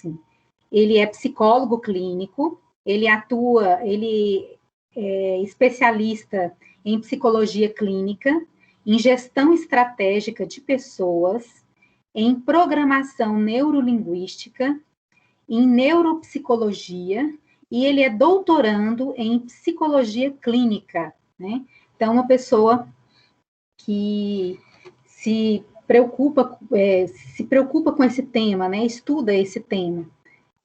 assim. Ele é psicólogo clínico, ele é especialista em psicologia clínica, em gestão estratégica de pessoas, em programação neurolinguística, em neuropsicologia, e ele é doutorando em psicologia clínica, né? Então, uma pessoa que se preocupa com esse tema, né? Estuda esse tema,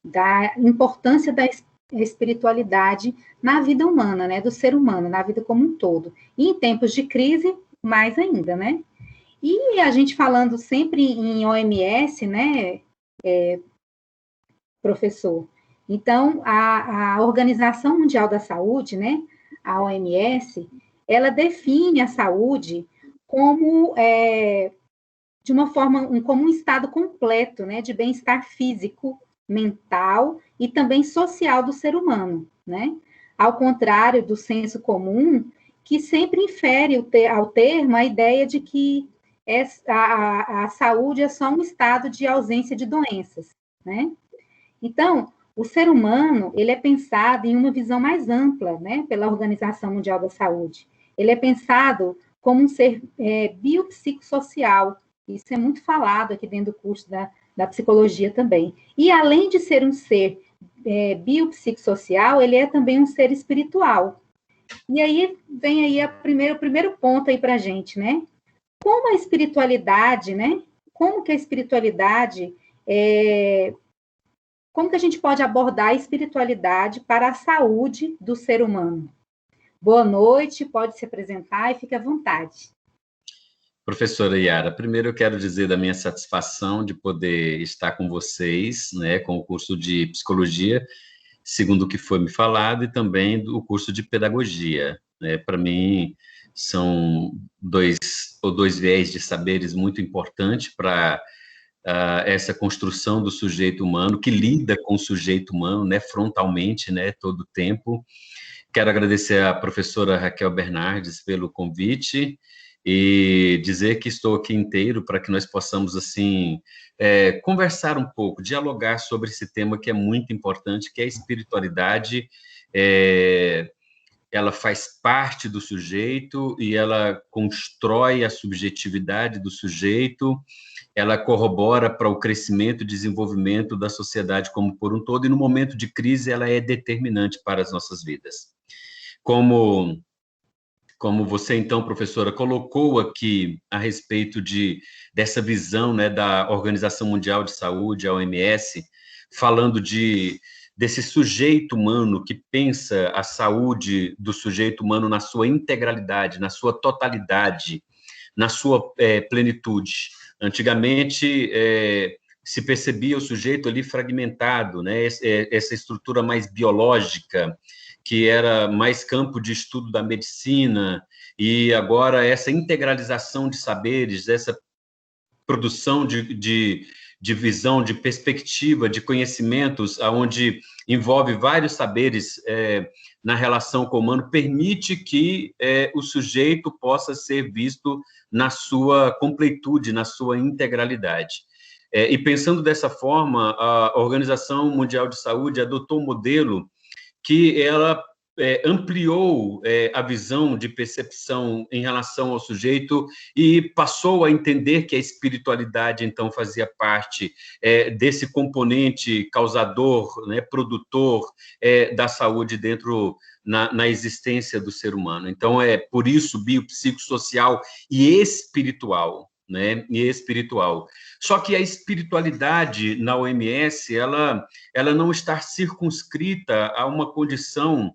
da importância da espiritualidade na vida humana, né? Do ser humano, na vida como um todo. E em tempos de crise, mais ainda, né? E a gente falando sempre em OMS, né, professor? Então, a Organização Mundial da Saúde, né, a OMS, ela define a saúde como, de uma forma, como um estado completo, né, de bem-estar físico, mental e também social do ser humano, né? Ao contrário do senso comum, que sempre infere ao termo a ideia de que a saúde é só um estado de ausência de doenças, né? Então, o ser humano, ele é pensado em uma visão mais ampla, né, pela Organização Mundial da Saúde. Ele é pensado como um ser biopsicossocial. Isso é muito falado aqui dentro do curso da psicologia também. E, além de ser um ser biopsicossocial, ele é também um ser espiritual. E aí, vem aí o primeiro ponto aí para a gente, né? Como a espiritualidade, né? Como que a espiritualidade como que a gente pode abordar a espiritualidade para a saúde do ser humano? Boa noite, pode se apresentar e fique à vontade. Professora Yara, primeiro eu quero dizer da minha satisfação de poder estar com vocês, né, com o curso de psicologia, segundo o que foi me falado, e também do curso de pedagogia. Né? Para mim, são dois viés de saberes muito importantes para essa construção do sujeito humano, que lida com o sujeito humano, né, frontalmente, né, todo o tempo. Quero agradecer à professora Raquel Bernardes pelo convite e dizer que estou aqui inteiro para que nós possamos, assim, conversar um pouco, dialogar sobre esse tema que é muito importante, que é a espiritualidade. Ela faz parte do sujeito e ela constrói a subjetividade do sujeito, ela corrobora para o crescimento e desenvolvimento da sociedade como por um todo, e no momento de crise ela é determinante para as nossas vidas. Como você, então, professora, colocou aqui a respeito dessa visão, né, da Organização Mundial de Saúde, a OMS, falando desse sujeito humano que pensa a saúde do sujeito humano na sua integralidade, na sua totalidade, na sua plenitude. Antigamente, se percebia o sujeito ali fragmentado, né? Essa estrutura mais biológica, que era mais campo de estudo da medicina, e agora essa integralização de saberes, essa produção de visão, de perspectiva, de conhecimentos, onde envolve vários saberes na relação com o humano, permite que o sujeito possa ser visto na sua completude, na sua integralidade. E pensando dessa forma, a Organização Mundial de Saúde adotou um modelo que ela ampliou a visão de percepção em relação ao sujeito e passou a entender que a espiritualidade, então, fazia parte desse componente causador, né, produtor da saúde dentro na existência do ser humano. Então, por isso, biopsicossocial e espiritual, né, e espiritual. Só que a espiritualidade na OMS, ela não está circunscrita a uma condição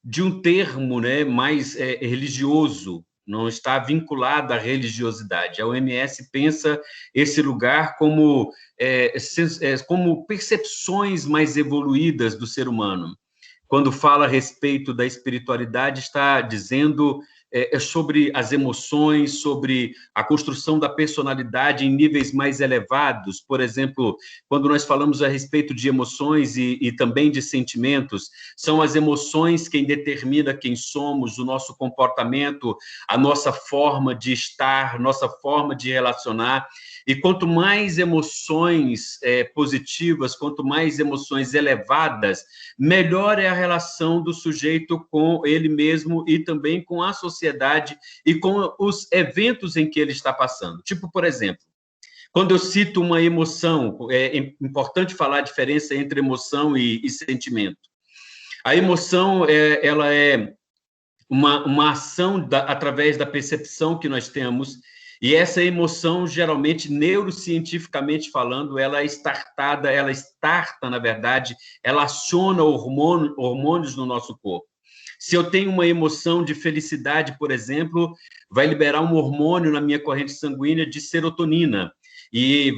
de um termo, né, mais religioso, não está vinculada à religiosidade. A OMS pensa esse lugar como percepções mais evoluídas do ser humano. Quando fala a respeito da espiritualidade, está dizendo sobre as emoções, sobre a construção da personalidade em níveis mais elevados. Por exemplo, quando nós falamos a respeito de emoções e também de sentimentos, são as emoções quem determina quem somos, o nosso comportamento, a nossa forma de estar, nossa forma de relacionar. E quanto mais emoções positivas, quanto mais emoções elevadas, melhor é a relação do sujeito com ele mesmo e também com a sociedade e com os eventos em que ele está passando. Tipo, por exemplo, quando eu cito uma emoção, é importante falar a diferença entre emoção e sentimento. A emoção, ela é uma ação através da percepção que nós temos, e essa emoção, geralmente, neurocientificamente falando, ela starta, na verdade, ela aciona hormônios no nosso corpo. Se eu tenho uma emoção de felicidade, por exemplo, vai liberar um hormônio na minha corrente sanguínea de serotonina, e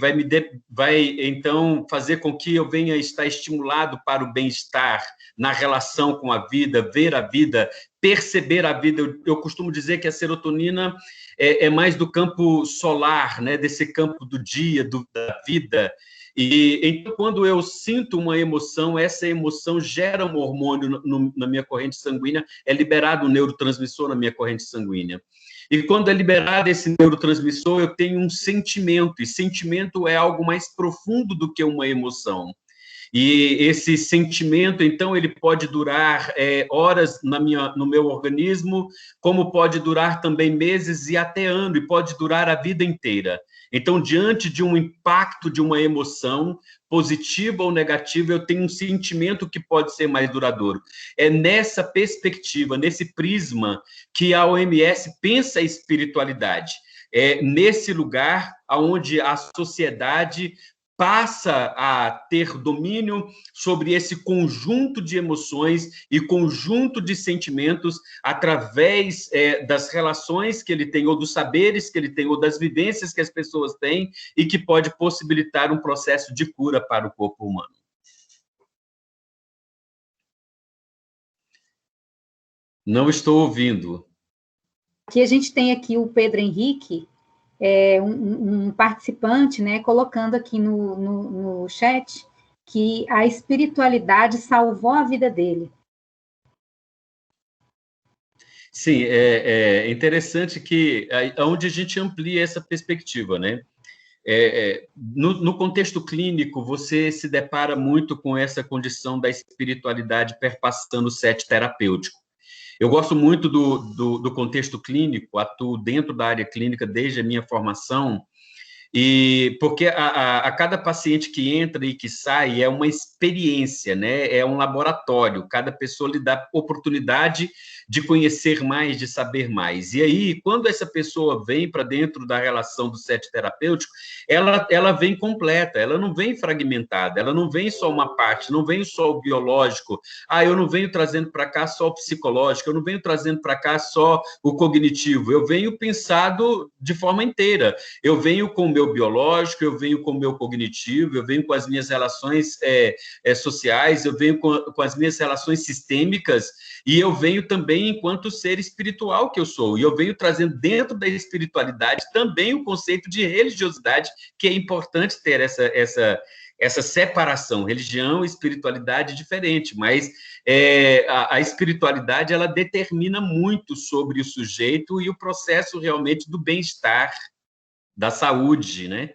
vai então fazer com que eu venha estar estimulado para o bem-estar na relação com a vida, ver a vida, perceber a vida. Eu costumo dizer que a serotonina é mais do campo solar, né, desse campo do dia, da vida. E então, quando eu sinto uma emoção, essa emoção gera um hormônio na minha corrente sanguínea, é liberado um neurotransmissor na minha corrente sanguínea. E quando é liberado esse neurotransmissor, eu tenho um sentimento, e sentimento é algo mais profundo do que uma emoção. E esse sentimento, então, ele pode durar horas no meu organismo, como pode durar também meses e até ano, e pode durar a vida inteira. Então, diante de um impacto de uma emoção, positiva ou negativa, eu tenho um sentimento que pode ser mais duradouro. É nessa perspectiva, nesse prisma, que a OMS pensa a espiritualidade. É nesse lugar onde a sociedade passa a ter domínio sobre esse conjunto de emoções e conjunto de sentimentos através das relações que ele tem, ou dos saberes que ele tem, ou das vivências que as pessoas têm, e que pode possibilitar um processo de cura para o corpo humano. Não estou ouvindo. Aqui a gente tem aqui o Pedro Henrique, um participante, né, colocando aqui no chat que a espiritualidade salvou a vida dele. Sim, é interessante que onde a gente amplia essa perspectiva, né? No contexto clínico, você se depara muito com essa condição da espiritualidade perpassando o set terapêutico. Eu gosto muito do contexto clínico, atuo dentro da área clínica desde a minha formação, e porque a cada paciente que entra e que sai é uma experiência, né? É um laboratório. Cada pessoa lhe dá oportunidade de conhecer mais, de saber mais. E aí, quando essa pessoa vem para dentro da relação do set terapêutico, ela vem completa, ela não vem fragmentada, ela não vem só uma parte, não vem só o biológico. Eu não venho trazendo para cá só o psicológico, eu não venho trazendo para cá só o cognitivo, eu venho pensado de forma inteira. Eu venho com o meu biológico, eu venho com o meu cognitivo, eu venho com as minhas relações sociais, eu venho com as minhas relações sistêmicas, e eu venho também enquanto ser espiritual que eu sou. E eu venho trazendo dentro da espiritualidade também o conceito de religiosidade, que é importante ter essa separação, religião e espiritualidade diferente, mas a espiritualidade, ela determina muito sobre o sujeito e o processo realmente do bem-estar, da saúde, né?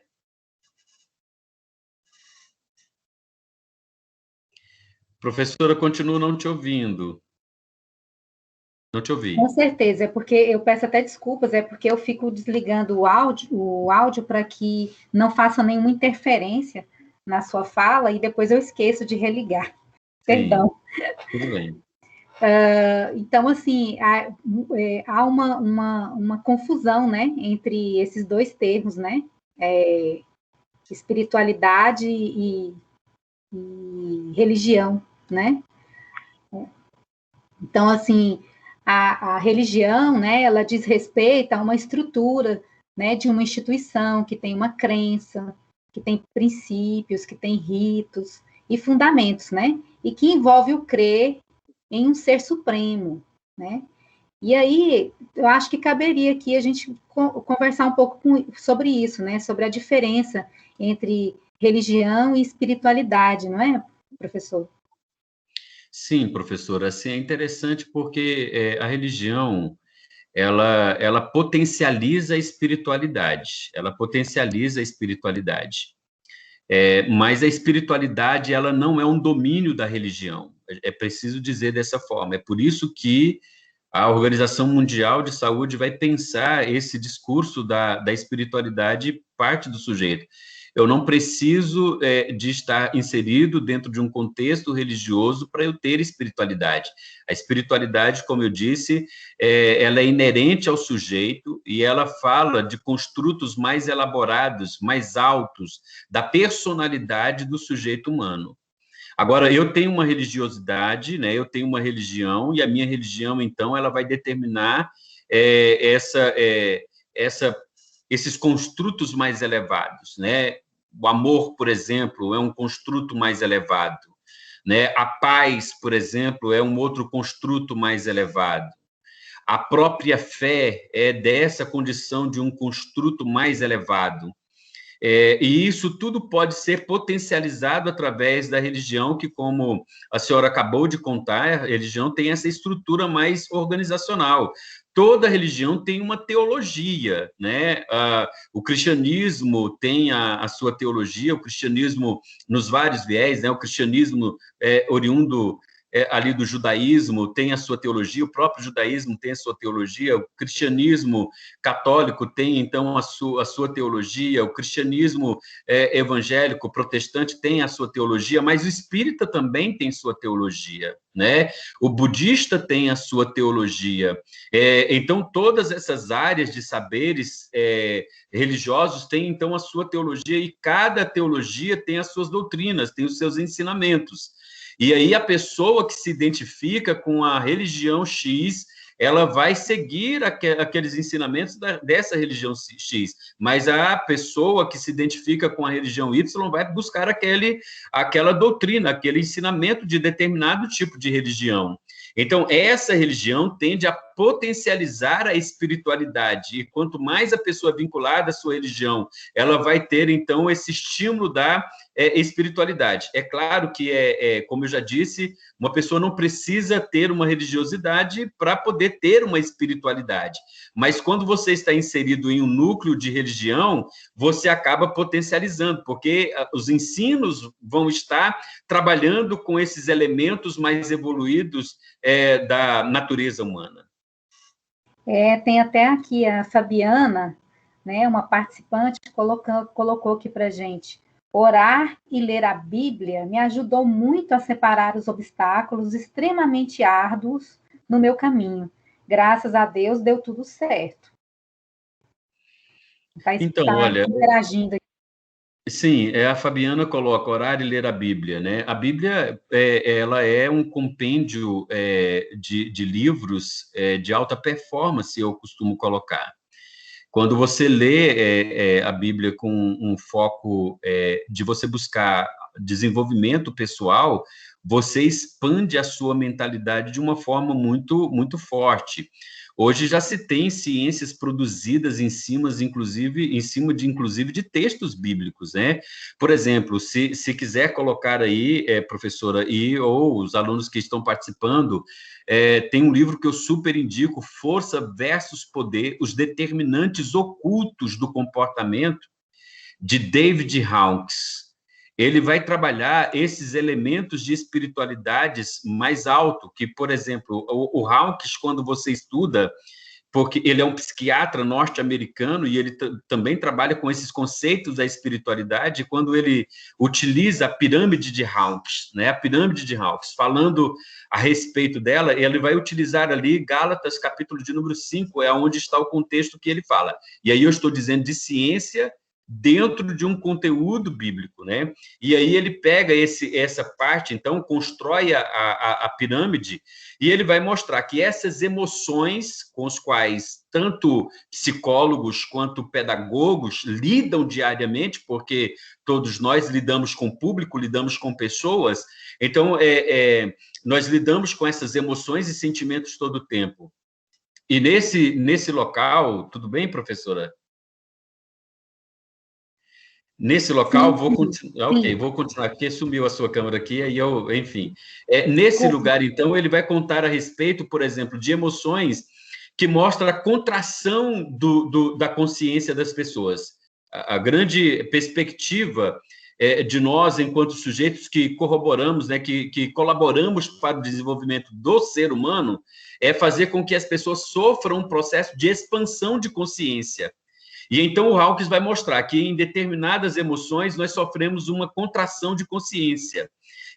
Professora, continuo não te ouvindo. Não te ouvi. Com certeza, é porque eu peço até desculpas, é porque eu fico desligando o áudio para que não faça nenhuma interferência na sua fala e depois eu esqueço de religar. Sim, perdão. Tudo bem. Então, assim, há uma confusão, né, entre esses dois termos, né, espiritualidade e religião, né? Então, assim, a religião, né, ela diz respeito a uma estrutura, né, de uma instituição que tem uma crença, que tem princípios, que tem ritos e fundamentos, né, e que envolve o crer em um ser supremo, né. E aí, eu acho que caberia aqui a gente conversar um pouco sobre isso, né, sobre a diferença entre religião e espiritualidade, não é, professor? Sim, professora, assim, é interessante porque a religião, ela potencializa a espiritualidade, ela potencializa a espiritualidade. Mas a espiritualidade, ela não é um domínio da religião, é preciso dizer dessa forma. É por isso que a Organização Mundial de Saúde vai pensar esse discurso da espiritualidade parte do sujeito. Eu não preciso de estar inserido dentro de um contexto religioso para eu ter espiritualidade. A espiritualidade, como eu disse, ela é inerente ao sujeito e ela fala de construtos mais elaborados, mais altos, da personalidade do sujeito humano. Agora, eu tenho uma religiosidade, né? Eu tenho uma religião, e a minha religião, então, ela vai determinar esses construtos mais elevados, né? O amor, por exemplo, é um construto mais elevado, né? A paz, por exemplo, é um outro construto mais elevado. A própria fé é dessa condição de um construto mais elevado. E isso tudo pode ser potencializado através da religião, que, como a senhora acabou de contar, a religião tem essa estrutura mais organizacional. Toda religião tem uma teologia, né? O cristianismo tem a sua teologia, o cristianismo nos vários viés, né? O cristianismo oriundo ali do judaísmo tem a sua teologia, o próprio judaísmo tem a sua teologia, o cristianismo católico tem, então, a sua teologia, o cristianismo evangélico, protestante tem a sua teologia, mas o espírita também tem sua teologia, né? O budista tem a sua teologia. Então, todas essas áreas de saberes religiosos têm, então, a sua teologia, e cada teologia tem as suas doutrinas, tem os seus ensinamentos. E aí a pessoa que se identifica com a religião X, ela vai seguir aqueles ensinamentos dessa religião X, mas a pessoa que se identifica com a religião Y vai buscar aquela doutrina, aquele ensinamento de determinado tipo de religião. Então, essa religião tende a potencializar a espiritualidade, e quanto mais a pessoa vinculada à sua religião, ela vai ter, então, esse estímulo da espiritualidade. É claro que, como eu já disse, uma pessoa não precisa ter uma religiosidade para poder ter uma espiritualidade, mas quando você está inserido em um núcleo de religião, você acaba potencializando, porque os ensinos vão estar trabalhando com esses elementos mais evoluídos da natureza humana. Tem até aqui a Fabiana, né, uma participante, colocou aqui para a gente: orar e ler a Bíblia me ajudou muito a separar os obstáculos extremamente árduos no meu caminho. Graças a Deus deu tudo certo. Então, olha, interagindo aqui. Sim, a Fabiana coloca orar e ler a Bíblia, né? A Bíblia, ela é um compêndio de livros de alta performance, eu costumo colocar. Quando você lê a Bíblia com um foco de você buscar desenvolvimento pessoal, você expande a sua mentalidade de uma forma muito, muito forte. Hoje já se tem ciências produzidas em cima de textos bíblicos, né? Por exemplo, se quiser colocar aí, professora, ou os alunos que estão participando, tem um livro que eu super indico, Força versus Poder, os determinantes ocultos do comportamento, de David Hawkins. Ele vai trabalhar esses elementos de espiritualidades mais alto, que, por exemplo, o Hawkins, quando você estuda, porque ele é um psiquiatra norte-americano e ele também trabalha com esses conceitos da espiritualidade, quando ele utiliza a pirâmide de Hawkins, né? A pirâmide de Hawkins, falando a respeito dela, ele vai utilizar ali Gálatas, capítulo de número 5, é onde está o contexto que ele fala. E aí eu estou dizendo de ciência dentro de um conteúdo bíblico, né? E aí ele pega essa parte, então, constrói a pirâmide, e ele vai mostrar que essas emoções com as quais tanto psicólogos quanto pedagogos lidam diariamente, porque todos nós lidamos com o público, lidamos com pessoas, então, nós lidamos com essas emoções e sentimentos todo o tempo. E nesse local, tudo bem, professora? Nesse local, vou continuar, porque sumiu a sua câmera aqui, aí enfim. Nesse lugar, então, ele vai contar a respeito, por exemplo, de emoções que mostra a contração da consciência das pessoas. A grande perspectiva de nós, enquanto sujeitos que corroboramos, né, que colaboramos para o desenvolvimento do ser humano, é fazer com que as pessoas sofram um processo de expansão de consciência. E então o Hawkes vai mostrar que em determinadas emoções nós sofremos uma contração de consciência.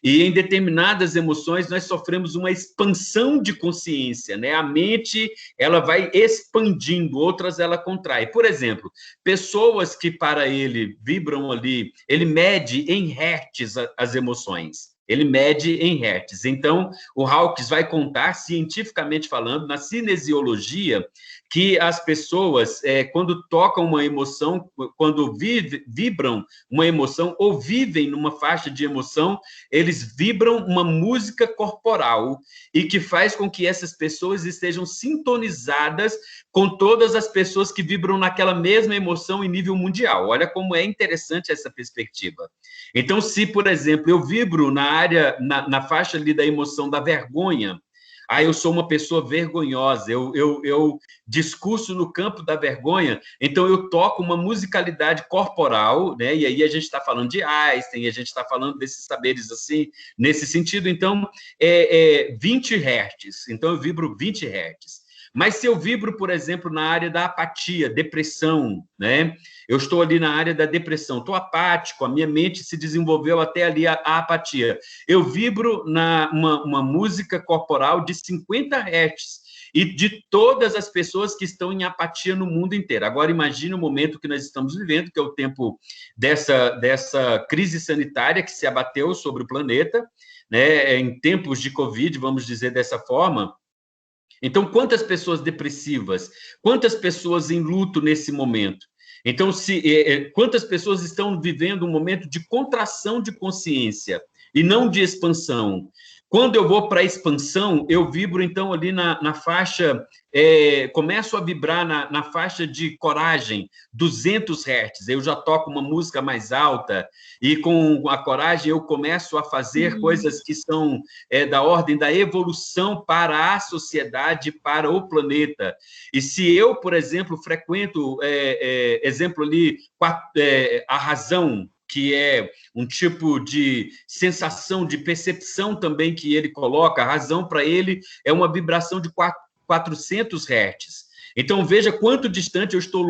E em determinadas emoções nós sofremos uma expansão de consciência, né? A mente, ela vai expandindo, outras ela contrai. Por exemplo, pessoas que para ele vibram ali, ele mede em hertz as emoções. Ele mede em hertz. Então, o Hawkes vai contar, cientificamente falando, na cinesiologia, que as pessoas, quando tocam uma emoção, quando vibram uma emoção ou vivem numa faixa de emoção, eles vibram uma música corporal e que faz com que essas pessoas estejam sintonizadas com todas as pessoas que vibram naquela mesma emoção em nível mundial. Olha como é interessante essa perspectiva. Então, se, por exemplo, eu vibro na faixa ali da emoção da vergonha, eu sou uma pessoa vergonhosa, eu discurso no campo da vergonha, então eu toco uma musicalidade corporal, né? E aí a gente está falando de Einstein, a gente está falando desses saberes assim, nesse sentido, então, 20 Hz, então eu vibro 20 Hz. Mas se eu vibro, por exemplo, na área da apatia, depressão, né? Eu estou ali na área da depressão, estou apático, a minha mente se desenvolveu até ali a apatia. Eu vibro uma música corporal de 50 Hz e de todas as pessoas que estão em apatia no mundo inteiro. Agora, imagine o momento que nós estamos vivendo, que é o tempo dessa crise sanitária que se abateu sobre o planeta, né? Em tempos de Covid, vamos dizer dessa forma. Então, quantas pessoas depressivas, quantas pessoas em luto nesse momento? Então, quantas pessoas estão vivendo um momento de contração de consciência e não de expansão? Quando eu vou para a expansão, eu vibro, então, ali na faixa, começo a vibrar na faixa de coragem, 200 Hz. Eu já toco uma música mais alta e, com a coragem, eu começo a fazer coisas que são da ordem da evolução para a sociedade, para o planeta. E se eu, por exemplo, frequento, exemplo ali, a razão, que é um tipo de sensação, de percepção também que ele coloca, a razão para ele é uma vibração de 400 Hz. Então, veja quanto distante eu estou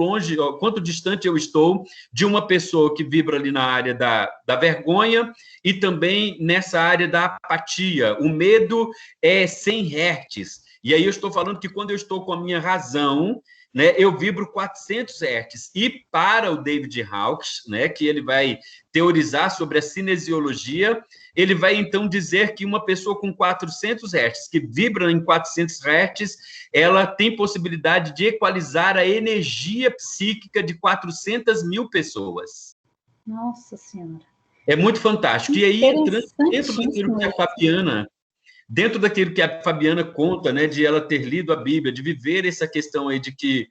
quanto distante eu estou de uma pessoa que vibra ali na área da vergonha e também nessa área da apatia. O medo é 100 Hz. E aí eu estou falando que quando eu estou com a minha razão, né, eu vibro 400 Hz. E para o David Hawkes, né, que ele vai teorizar sobre a cinesiologia, ele vai então dizer que uma pessoa com 400 Hz, que vibra em 400 Hz, ela tem possibilidade de equalizar a energia psíquica de 400 mil pessoas. Nossa Senhora. É muito fantástico. E aí, dentro daquilo que a Fabiana... Dentro daquilo que a Fabiana conta, né, de ela ter lido a Bíblia, de viver essa questão aí de que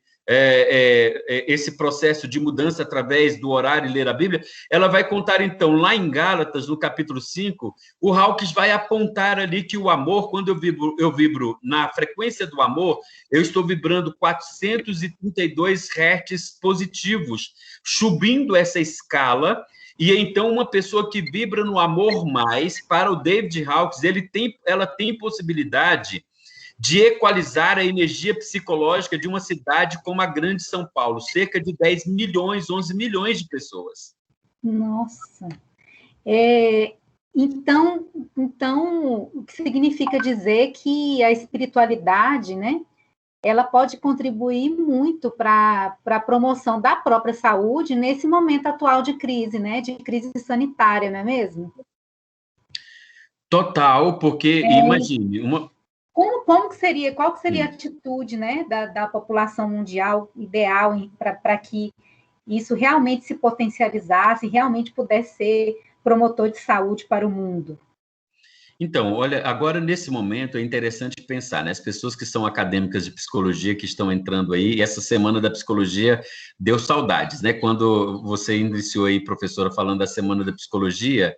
esse processo de mudança através do orar e ler a Bíblia, ela vai contar, então, lá em Gálatas, no capítulo 5, o Hawkes vai apontar ali que o amor, quando eu vibro na frequência do amor, eu estou vibrando 432 Hz positivos, subindo essa escala. E então uma pessoa que vibra no amor mais, para o David Hawkes, ela tem possibilidade de equalizar a energia psicológica de uma cidade como a grande São Paulo, cerca de 10 milhões, 11 milhões de pessoas. Nossa! Então, o que significa dizer que a espiritualidade, né, ela pode contribuir muito para a promoção da própria saúde nesse momento atual de crise, né? De crise sanitária, não é mesmo? Total, porque, imagine... Qual que seria a atitude, né, da população mundial ideal para que isso realmente se potencializasse, realmente pudesse ser promotor de saúde para o mundo? Então, olha, agora nesse momento é interessante pensar, né? As pessoas que são acadêmicas de psicologia que estão entrando aí, e essa semana da psicologia deu saudades, né? Quando você iniciou aí, professora, falando da semana da psicologia,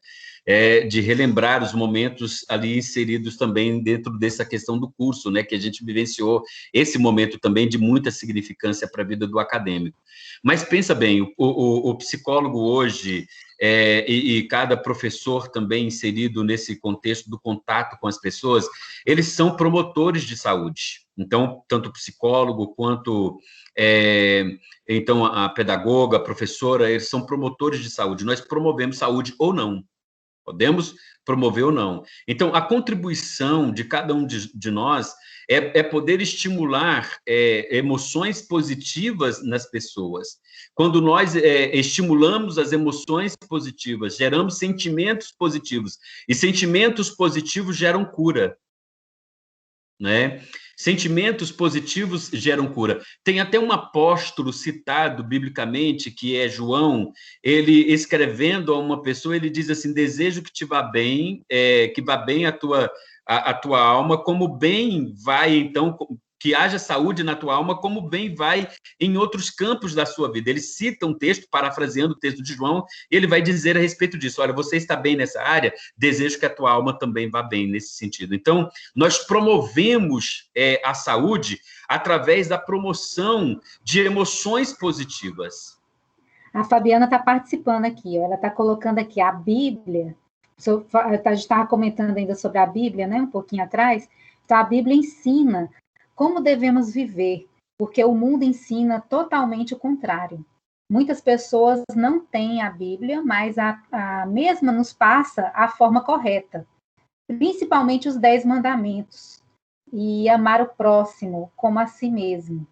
de relembrar os momentos ali inseridos também dentro dessa questão do curso, né, que a gente vivenciou esse momento também de muita significância para a vida do acadêmico. Mas pensa bem, o psicólogo hoje, e cada professor também inserido nesse contexto do contato com as pessoas, eles são promotores de saúde. Então, tanto o psicólogo quanto então a pedagoga, a professora, eles são promotores de saúde. Nós promovemos saúde ou não. Podemos promover ou não. Então, a contribuição de cada um de nós é poder estimular emoções positivas nas pessoas. Quando nós estimulamos as emoções positivas, geramos sentimentos positivos. E sentimentos positivos geram cura, né? Sentimentos positivos geram cura. Tem até um apóstolo citado biblicamente, que é João, ele escrevendo a uma pessoa, ele diz assim: desejo que te vá bem, que vá bem a tua alma, como bem vai, então, que haja saúde na tua alma, como bem vai em outros campos da sua vida. Ele cita um texto, parafraseando o texto de João, e ele vai dizer a respeito disso: olha, você está bem nessa área, desejo que a tua alma também vá bem nesse sentido. Então, nós promovemos a saúde através da promoção de emoções positivas. A Fabiana está participando aqui, ó, ela está colocando aqui a Bíblia. A gente estava comentando ainda sobre a Bíblia, né, um pouquinho atrás. Então, a Bíblia ensina como devemos viver, porque o mundo ensina totalmente o contrário. Muitas pessoas não têm a Bíblia, mas a mesma nos passa a forma correta, principalmente os 10 mandamentos, e amar o próximo como a si mesmo.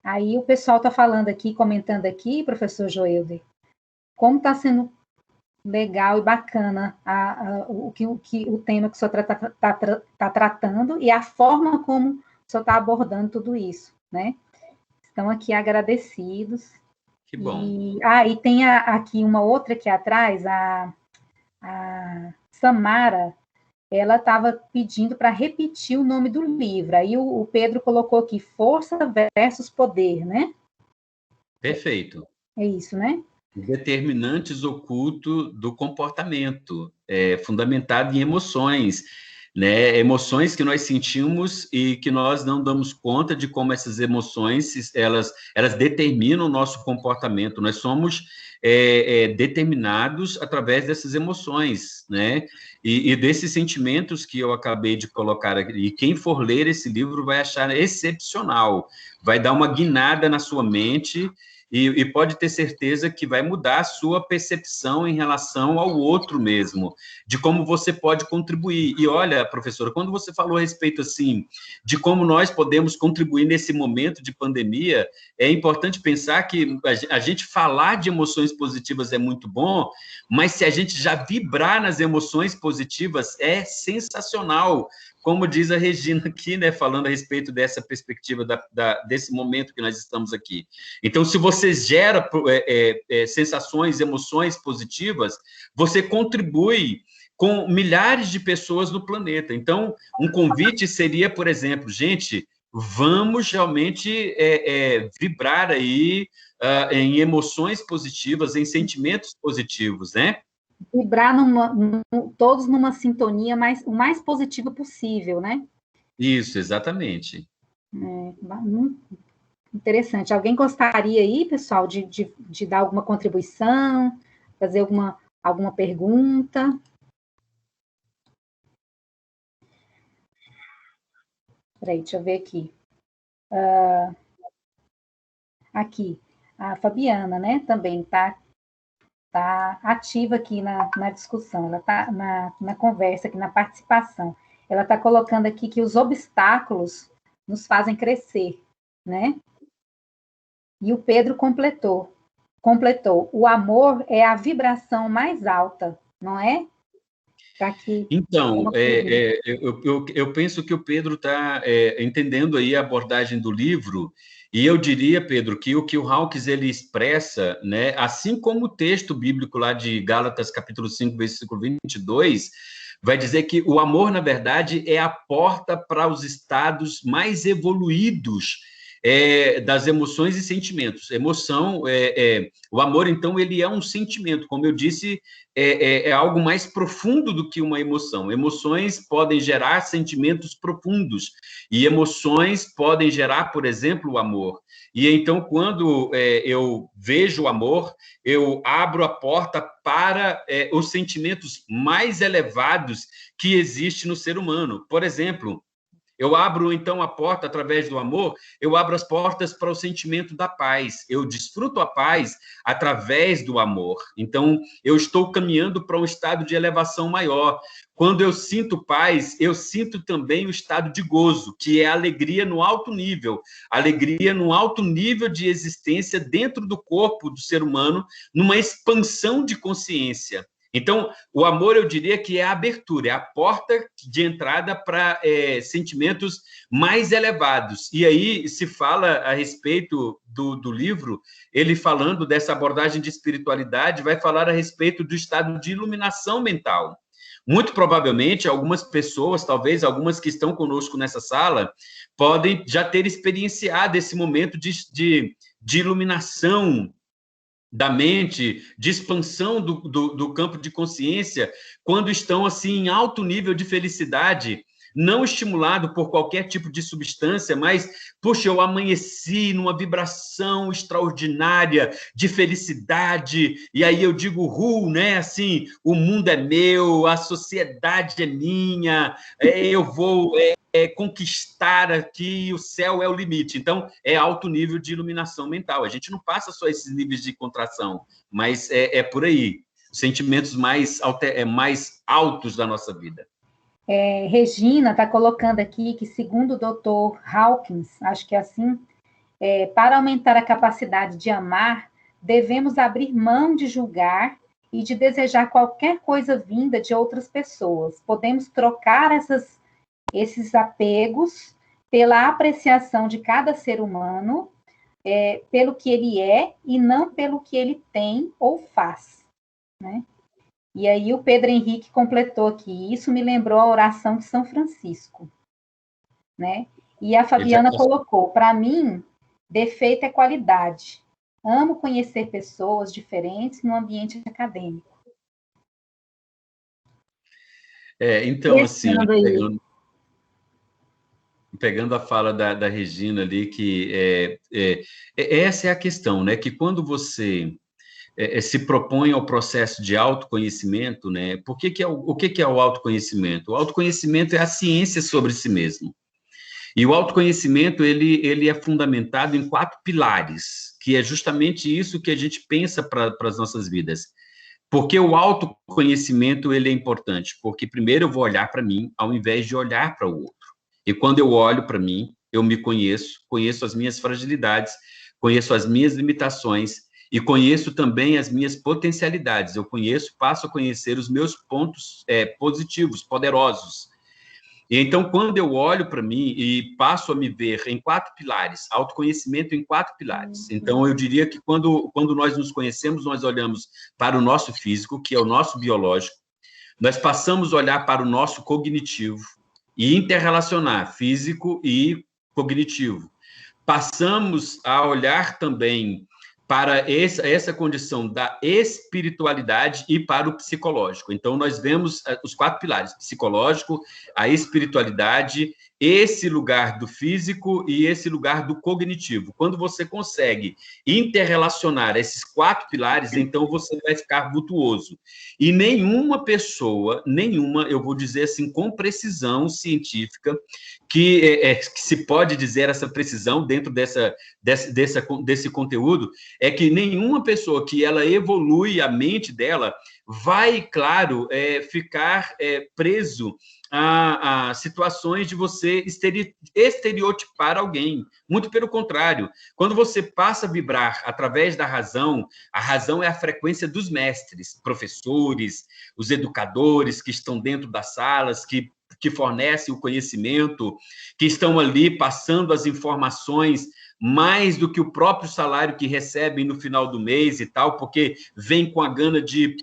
Aí o pessoal está falando aqui, comentando aqui, professor Joelder, como está sendo legal e bacana o tema que o senhor está tratando e a forma como o senhor está abordando tudo isso, né? Estão aqui agradecidos. Que bom. E tem aqui uma outra aqui atrás, a Samara, ela estava pedindo para repetir o nome do livro. Aí o Pedro colocou aqui, Força versus Poder, né? Perfeito. É isso, né? Determinantes ocultos do comportamento, fundamentado em emoções, né? Emoções que nós sentimos e que nós não damos conta de como essas emoções, elas determinam o nosso comportamento. Nós somos determinados através dessas emoções, né? E desses sentimentos que eu acabei de colocar aqui. E quem for ler esse livro vai achar excepcional, vai dar uma guinada na sua mente. E pode ter certeza que vai mudar a sua percepção em relação ao outro mesmo, de como você pode contribuir. E olha, professora, quando você falou a respeito, assim, de como nós podemos contribuir nesse momento de pandemia, é importante pensar que a gente falar de emoções positivas é muito bom, mas se a gente já vibrar nas emoções positivas, é sensacional. Como diz a Regina aqui, né, falando a respeito dessa perspectiva desse momento que nós estamos aqui. Então, se você gera sensações, emoções positivas, você contribui com milhares de pessoas no planeta. Então, um convite seria, por exemplo, gente, vamos realmente vibrar aí em emoções positivas, em sentimentos positivos, né? Vibrar todos numa sintonia o mais positiva possível, né? Isso, exatamente. Interessante. Alguém gostaria aí, pessoal, de dar alguma contribuição, fazer alguma pergunta? Peraí, deixa eu ver aqui. Aqui, a Fabiana, né, também está ativa aqui na discussão, ela está na conversa, aqui na participação. Ela está colocando aqui que os obstáculos nos fazem crescer, né? E o Pedro completou, o amor é a vibração mais alta, não é? Então, eu penso que o Pedro está entendendo aí a abordagem do livro, e eu diria, Pedro, que o Hawkes ele expressa, né, assim como o texto bíblico lá de Gálatas, capítulo 5, versículo 22, vai dizer que o amor, na verdade, é a porta para os estados mais evoluídos das emoções e sentimentos. Emoção, o amor, então, ele é um sentimento, como eu disse, é algo mais profundo do que uma emoção. Emoções podem gerar sentimentos profundos, e emoções podem gerar, por exemplo, o amor. E então, quando eu vejo o amor, eu abro a porta para os sentimentos mais elevados que existem no ser humano. Por exemplo, eu abro, então, a porta através do amor, eu abro as portas para o sentimento da paz. Eu desfruto a paz através do amor. Então, eu estou caminhando para um estado de elevação maior. Quando eu sinto paz, eu sinto também o estado de gozo, que é a alegria no alto nível. Alegria no alto nível de existência dentro do corpo do ser humano, numa expansão de consciência. Então, o amor, eu diria que é a abertura, é a porta de entrada para sentimentos mais elevados. E aí se fala a respeito do livro, ele falando dessa abordagem de espiritualidade, vai falar a respeito do estado de iluminação mental. Muito provavelmente, algumas pessoas, talvez algumas que estão conosco nessa sala, podem já ter experienciado esse momento de iluminação da mente, de expansão do campo de consciência, quando estão assim em alto nível de felicidade, não estimulado por qualquer tipo de substância, mas, puxa, eu amanheci numa vibração extraordinária de felicidade, e aí eu digo, né, assim, o mundo é meu, a sociedade é minha, eu vou conquistar aqui, o céu é o limite. Então, é alto nível de iluminação mental. A gente não passa só esses níveis de contração, mas é por aí, sentimentos mais altos da nossa vida. Regina está colocando aqui que, segundo o Dr. Hawkins, acho que é assim, para aumentar a capacidade de amar, devemos abrir mão de julgar e de desejar qualquer coisa vinda de outras pessoas. Podemos trocar esses apegos pela apreciação de cada ser humano, pelo que ele é e não pelo que ele tem ou faz, né? E aí o Pedro Henrique completou aqui, isso me lembrou a oração de São Francisco, né? E a Fabiana colocou, para mim, defeito é qualidade. Amo conhecer pessoas diferentes no ambiente acadêmico. Então, assim, pegando a fala da Regina ali, que essa é a questão, né? Que quando você se propõe ao processo de autoconhecimento, né? O que é o autoconhecimento? O autoconhecimento é a ciência sobre si mesmo. E o autoconhecimento, ele é fundamentado em 4 pilares, que é justamente isso que a gente pensa para as nossas vidas. Porque o autoconhecimento, ele é importante? Porque primeiro eu vou olhar para mim, ao invés de olhar para o outro. E quando eu olho para mim, eu me conheço as minhas fragilidades, conheço as minhas limitações, e conheço também as minhas potencialidades. Eu passo a conhecer os meus pontos positivos, poderosos. E então, quando eu olho para mim e passo a me ver em 4 pilares, autoconhecimento em 4 pilares. Então, eu diria que quando nós nos conhecemos, nós olhamos para o nosso físico, que é o nosso biológico, nós passamos a olhar para o nosso cognitivo e interrelacionar físico e cognitivo. Passamos a olhar também para essa condição da espiritualidade e para o psicológico. Então, nós vemos os 4 pilares, psicológico, a espiritualidade, esse lugar do físico e esse lugar do cognitivo. Quando você consegue interrelacionar esses 4 pilares, então você vai ficar virtuoso. E nenhuma pessoa, eu vou dizer assim, com precisão científica, que se pode dizer essa precisão dentro desse conteúdo, é que nenhuma pessoa que ela evolui a mente dela vai, claro, ficar preso a situações de você estereotipar alguém. Muito pelo contrário, quando você passa a vibrar através da razão, a razão é a frequência dos mestres, professores, os educadores que estão dentro das salas, que fornecem o conhecimento, que estão ali passando as informações mais do que o próprio salário que recebem no final do mês e tal, porque vem com a gana de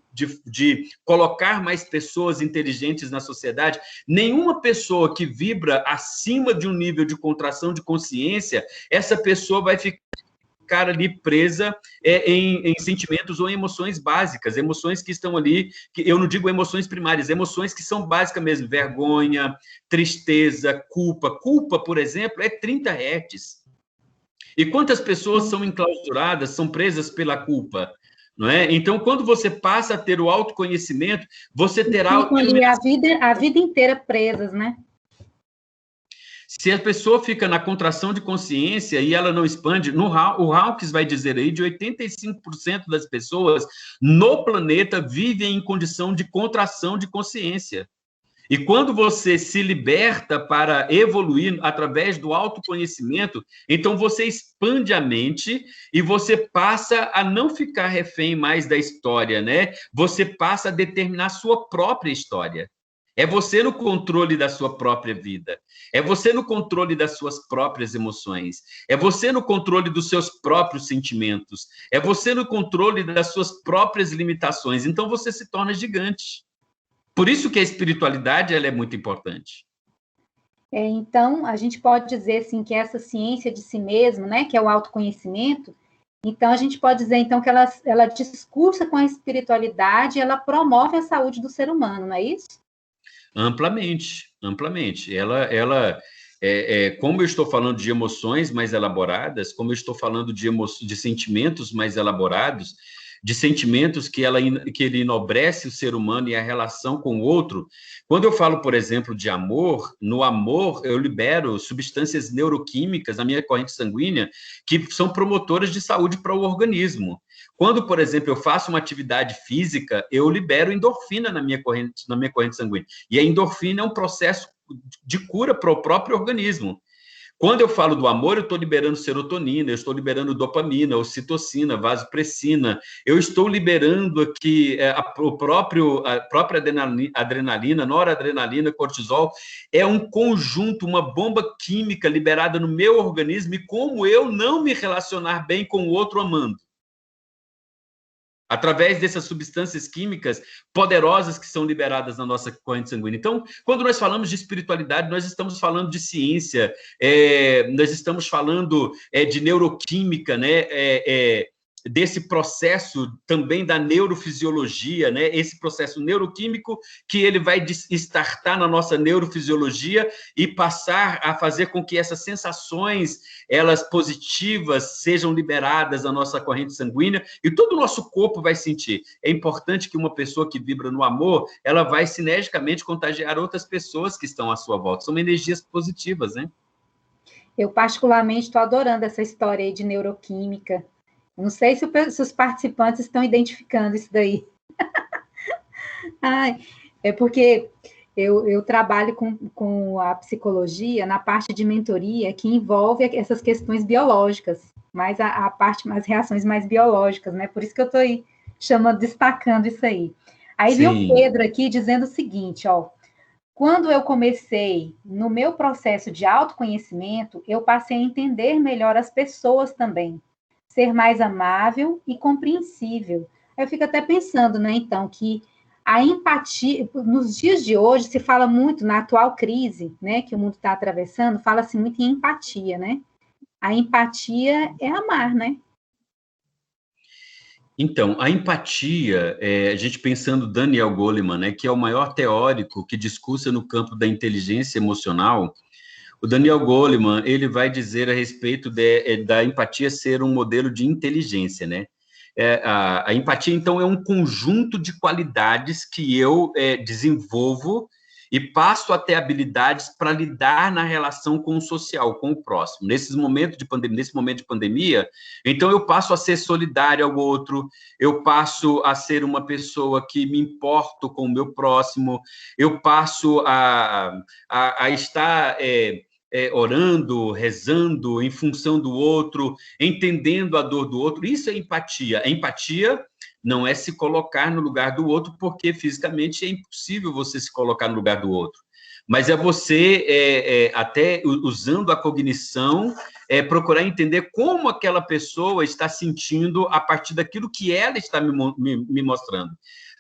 colocar mais pessoas inteligentes na sociedade. Nenhuma pessoa que vibra acima de um nível de contração de consciência, essa pessoa vai ficar ali presa em sentimentos ou em emoções básicas, emoções que estão ali, que eu não digo emoções primárias, emoções que são básicas mesmo, vergonha, tristeza, culpa. Culpa, por exemplo, é 30 Hz. E quantas pessoas são enclausuradas, são presas pela culpa? Não é? Então, quando você passa a ter o autoconhecimento, você terá... Ficam ali a vida inteira presas, né? Se a pessoa fica na contração de consciência e ela não expande, o Hawkins vai dizer aí, de 85% das pessoas no planeta vivem em condição de contração de consciência. E quando você se liberta para evoluir através do autoconhecimento, então você expande a mente e você passa a não ficar refém mais da história, né? Você passa a determinar a sua própria história. É você no controle da sua própria vida. É você no controle das suas próprias emoções. É você no controle dos seus próprios sentimentos. É você no controle das suas próprias limitações. Então você se torna gigante. Por isso que a espiritualidade ela é muito importante. Então, a gente pode dizer assim, que essa ciência de si mesmo, né, que é o autoconhecimento, então a gente pode dizer então que ela discursa com a espiritualidade, ela promove a saúde do ser humano, não é isso? Amplamente, amplamente. Como eu estou falando de emoções mais elaboradas, como eu estou falando de sentimentos mais elaborados, de sentimentos que ele enobrece o ser humano e a relação com o outro. Quando eu falo, por exemplo, de amor, no amor eu libero substâncias neuroquímicas na minha corrente sanguínea que são promotoras de saúde para o organismo. Quando, por exemplo, eu faço uma atividade física, eu libero endorfina na minha corrente sanguínea. E a endorfina é um processo de cura para o próprio organismo. Quando eu falo do amor, eu estou liberando serotonina, eu estou liberando dopamina, ocitocina, vasopressina, eu estou liberando aqui a própria adrenalina, noradrenalina, cortisol. É um conjunto, uma bomba química liberada no meu organismo e como eu não me relacionar bem com o outro amando. Através dessas substâncias químicas poderosas que são liberadas na nossa corrente sanguínea. Então, quando nós falamos de espiritualidade, nós estamos falando de ciência, nós estamos falando de neuroquímica, né? Desse processo também da neurofisiologia, né? Esse processo neuroquímico que ele vai startar na nossa neurofisiologia e passar a fazer com que essas sensações, elas positivas, sejam liberadas na nossa corrente sanguínea e todo o nosso corpo vai sentir. É importante que uma pessoa que vibra no amor, ela vai sinergicamente contagiar outras pessoas que estão à sua volta. São energias positivas, né? Eu particularmente estou adorando essa história aí de neuroquímica. Não sei se os participantes estão identificando isso daí. Ai, é porque eu trabalho com a psicologia na parte de mentoria que envolve essas questões biológicas, mais a parte, as reações mais biológicas, né? Por isso que eu estou aí destacando isso aí. Aí Sim. Viu o Pedro aqui dizendo o seguinte, ó. Quando eu comecei no meu processo de autoconhecimento, eu passei a entender melhor as pessoas também, ser mais amável e compreensível. Eu fico até pensando, né, então, que a empatia, nos dias de hoje, se fala muito, na atual crise, né, que o mundo está atravessando, fala-se muito em empatia, né? A empatia é amar, né? Então, a empatia, a gente pensando Daniel Goleman, né, que é o maior teórico que discursa no campo da inteligência emocional, o Daniel Goleman, ele vai dizer a respeito da empatia ser um modelo de inteligência, né? A empatia, então, é um conjunto de qualidades que eu desenvolvo e passo a ter habilidades para lidar na relação com o social, com o próximo. Nesse momento de pandemia, então eu passo a ser solidário ao outro, eu passo a ser uma pessoa que me importo com o meu próximo, eu passo a estar... orando, rezando em função do outro, entendendo a dor do outro. Isso é empatia. A empatia não é se colocar no lugar do outro, porque fisicamente é impossível você se colocar no lugar do outro. mas é você, até usando a cognição, procurar entender como aquela pessoa está sentindo a partir daquilo que ela está me mostrando.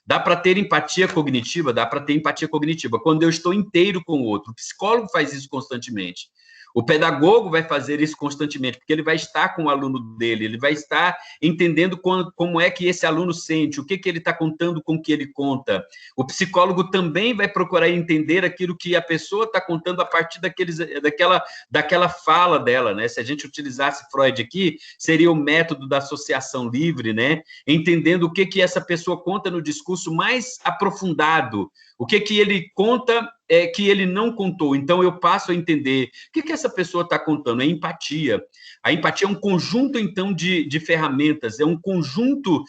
Dá para ter empatia cognitiva? Dá para ter empatia cognitiva, quando eu estou inteiro com o outro. O psicólogo faz isso constantemente. O pedagogo vai fazer isso constantemente, porque ele vai estar com o aluno dele, ele vai estar entendendo como é que esse aluno sente, o que ele está contando com o que ele conta. O psicólogo também vai procurar entender aquilo que a pessoa está contando a partir daquela fala dela, né? Se a gente utilizasse Freud aqui, seria o método da associação livre, né? Entendendo o que essa pessoa conta no discurso mais aprofundado, o que ele conta que ele não contou. Então, eu passo a entender o que essa pessoa está contando. É empatia. A empatia é um conjunto, então, de ferramentas, é um conjunto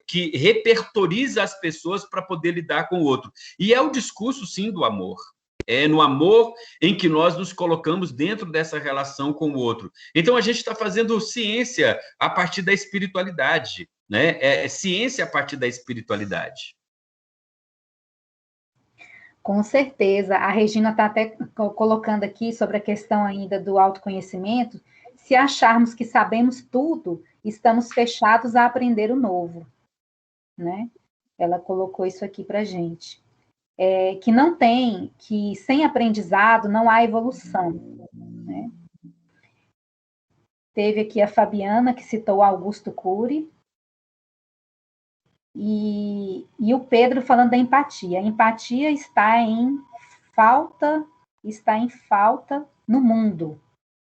que repertoriza as pessoas para poder lidar com o outro. E é o discurso, sim, do amor. É no amor em que nós nos colocamos dentro dessa relação com o outro. Então, a gente está fazendo ciência a partir da espiritualidade, né? É ciência a partir da espiritualidade. Com certeza. A Regina está até colocando aqui sobre a questão ainda do autoconhecimento. Se acharmos que sabemos tudo, estamos fechados a aprender o novo, né? Ela colocou isso aqui para a gente. Que sem aprendizado não há evolução, né? Teve aqui a Fabiana, que citou Augusto Cury, e o Pedro falando da empatia. A empatia está em falta no mundo.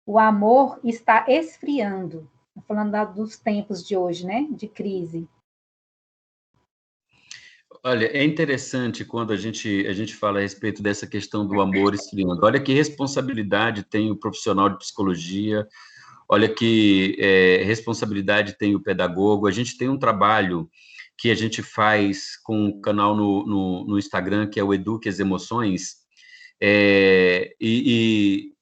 O amor está esfriando. Falando dos tempos de hoje, né? De crise. Olha, é interessante quando a gente fala a respeito dessa questão do amor esfriando. Olha que responsabilidade tem o profissional de psicologia, olha que responsabilidade tem o pedagogo. A gente tem um trabalho que a gente faz com um canal no Instagram, que é o Eduque as Emoções, e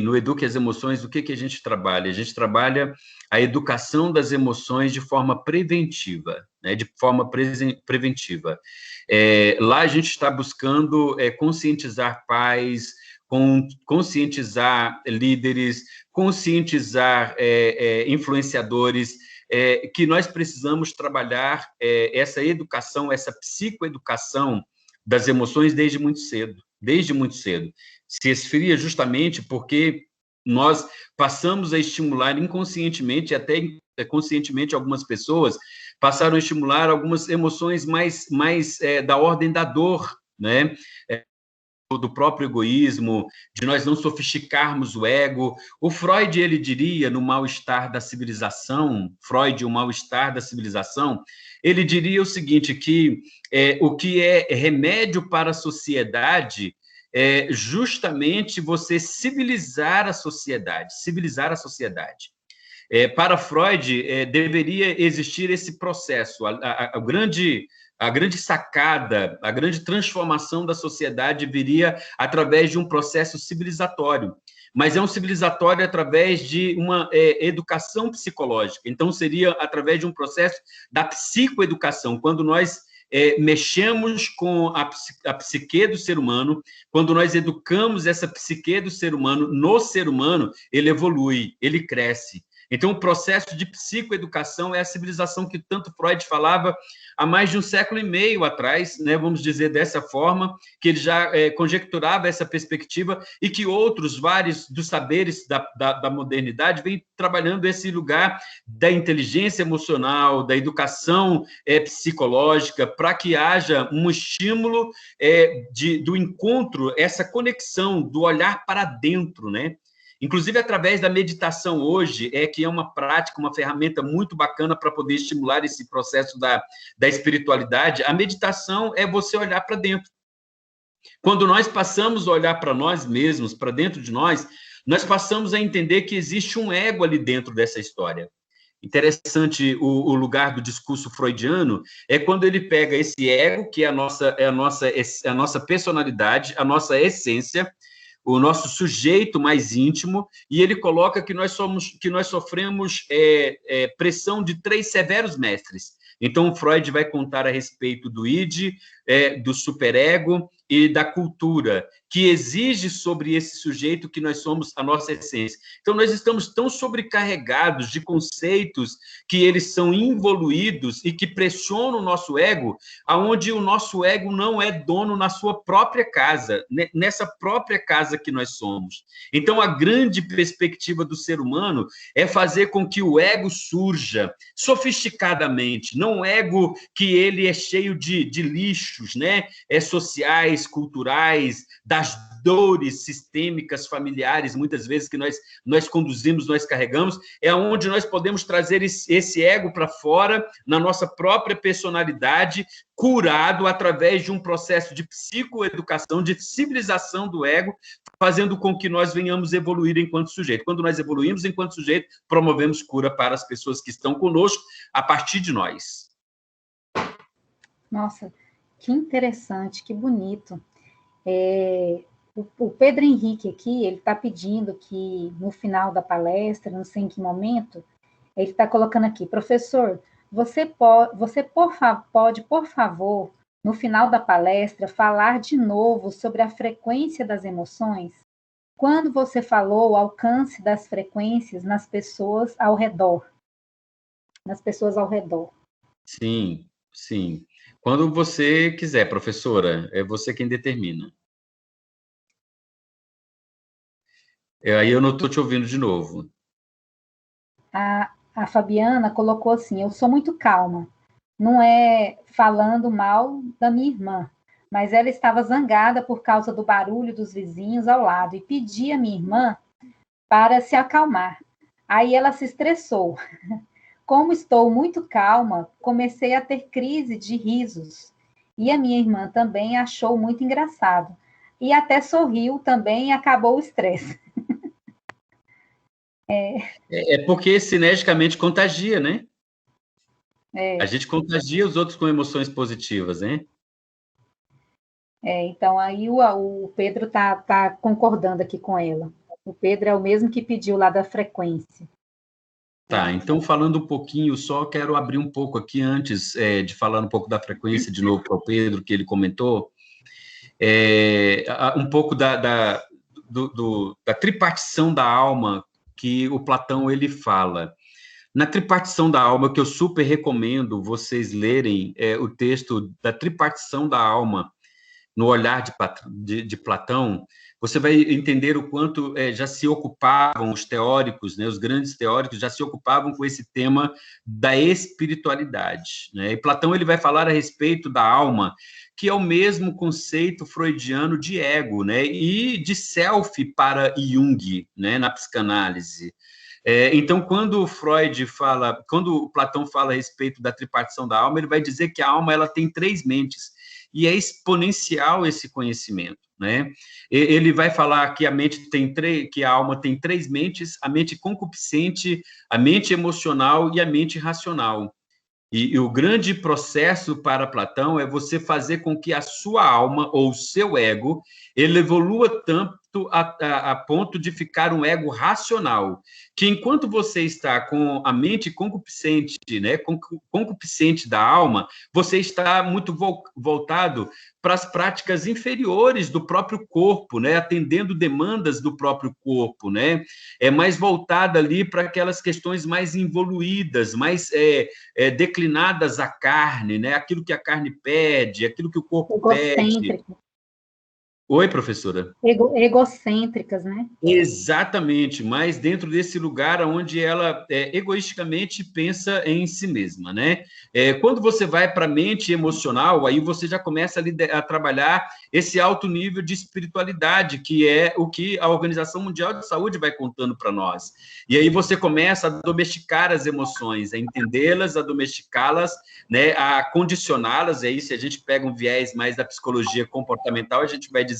no Eduque as Emoções, o que a gente trabalha? A gente trabalha a educação das emoções de forma preventiva, né? De forma preventiva. Lá a gente está buscando conscientizar pais, conscientizar líderes, conscientizar influenciadores, que nós precisamos trabalhar essa educação, essa psicoeducação das emoções desde muito cedo. Se esfria justamente porque nós passamos a estimular inconscientemente, até conscientemente, algumas pessoas passaram a estimular algumas emoções mais da ordem da dor, né? Do próprio egoísmo, de nós não sofisticarmos o ego. O Freud, ele diria, no mal-estar da civilização, o mal-estar da civilização, ele diria o seguinte, que o que é remédio para a sociedade é justamente você civilizar a sociedade. Para Freud, deveria existir esse processo. A grande sacada, a grande transformação da sociedade viria através de um processo civilizatório, mas é um civilizatório através de uma educação psicológica. Então, seria através de um processo da psicoeducação, quando nós mexemos com a psique do ser humano, quando nós educamos essa psique do ser humano, no ser humano, ele evolui, ele cresce. Então, o processo de psicoeducação é a civilização que tanto Freud falava há mais de um século e meio atrás, né, vamos dizer dessa forma, que ele já conjecturava essa perspectiva e que outros, vários dos saberes da modernidade vêm trabalhando esse lugar da inteligência emocional, da educação psicológica, para que haja um estímulo do encontro, essa conexão do olhar para dentro, né? Inclusive, através da meditação hoje, que é uma prática, uma ferramenta muito bacana para poder estimular esse processo da espiritualidade, a meditação é você olhar para dentro. Quando nós passamos a olhar para nós mesmos, para dentro de nós passamos a entender que existe um ego ali dentro dessa história. Interessante o lugar do discurso freudiano é quando ele pega esse ego, que é a nossa personalidade, a nossa essência, o nosso sujeito mais íntimo, e ele coloca que nós sofremos pressão de 3 severos mestres. Então, Freud vai contar a respeito do id, do superego, e da cultura, que exige sobre esse sujeito que nós somos a nossa essência. Então, nós estamos tão sobrecarregados de conceitos que eles são involuídos e que pressionam o nosso ego, aonde o nosso ego não é dono na sua própria casa, nessa própria casa que nós somos. Então, a grande perspectiva do ser humano é fazer com que o ego surja sofisticadamente, não um ego que ele é cheio de lixos, né? Sociais, culturais, das dores sistêmicas, familiares, muitas vezes que nós conduzimos, nós carregamos, é onde nós podemos trazer esse ego para fora, na nossa própria personalidade, curado através de um processo de psicoeducação, de civilização do ego, fazendo com que nós venhamos evoluir enquanto sujeito. Quando nós evoluímos enquanto sujeito, promovemos cura para as pessoas que estão conosco, a partir de nós. Nossa, que interessante, que bonito. O Pedro Henrique aqui, ele está pedindo que no final da palestra, não sei em que momento, ele está colocando aqui, professor, você pode, por favor, no final da palestra, falar de novo sobre a frequência das emoções? Quando você falou o alcance das frequências nas pessoas ao redor. Nas pessoas ao redor. Sim, sim. Quando você quiser, professora, é você quem determina. Aí eu não estou te ouvindo de novo. A Fabiana colocou assim, eu sou muito calma. Não é falando mal da minha irmã, mas ela estava zangada por causa do barulho dos vizinhos ao lado e pedia à minha irmã para se acalmar. Aí ela se estressou. Como estou muito calma, comecei a ter crise de risos. E a minha irmã também achou muito engraçado. E até sorriu também e acabou o estresse. É porque sinergicamente contagia, né? É. A gente contagia os outros com emoções positivas, né? Então, aí o Pedro tá concordando aqui com ela. O Pedro é o mesmo que pediu lá da frequência. Tá, então falando um pouquinho, só quero abrir um pouco aqui antes de falar um pouco da frequência de novo para o Pedro, que ele comentou, um pouco da tripartição da alma que o Platão ele fala. Na tripartição da alma, que eu super recomendo vocês lerem o texto da tripartição da alma, no olhar de Platão, você vai entender o quanto já se ocupavam os teóricos, né, os grandes teóricos já se ocupavam com esse tema da espiritualidade, né? E Platão ele vai falar a respeito da alma, que é o mesmo conceito freudiano de ego, né, e de self para Jung, né, na psicanálise. Então, quando o Platão fala a respeito da tripartição da alma, ele vai dizer que a alma ela tem 3 mentes, e é exponencial esse conhecimento, né? Ele vai falar que que a alma tem 3 mentes: a mente concupiscente, a mente emocional e a mente racional. E o grande processo para Platão é você fazer com que a sua alma ou o seu ego ele evolua tanto a ponto de ficar um ego racional, que enquanto você está com a mente concupiscente, né, concupiscente da alma, você está muito voltado para as práticas inferiores do próprio corpo, né, atendendo demandas do próprio corpo, né, é mais voltada ali para aquelas questões mais involuídas, mais declinadas à carne, né, aquilo que a carne pede, aquilo que o corpo pede. Oi, professora. Egocêntricas, né? Exatamente, mas dentro desse lugar onde ela egoisticamente pensa em si mesma, né? Quando você vai para a mente emocional, aí você já começa a trabalhar esse alto nível de espiritualidade, que é o que a Organização Mundial de Saúde vai contando para nós. E aí você começa a domesticar as emoções, a entendê-las, a domesticá-las, né? A condicioná-las. E aí, se a gente pega um viés mais da psicologia comportamental, a gente vai dizer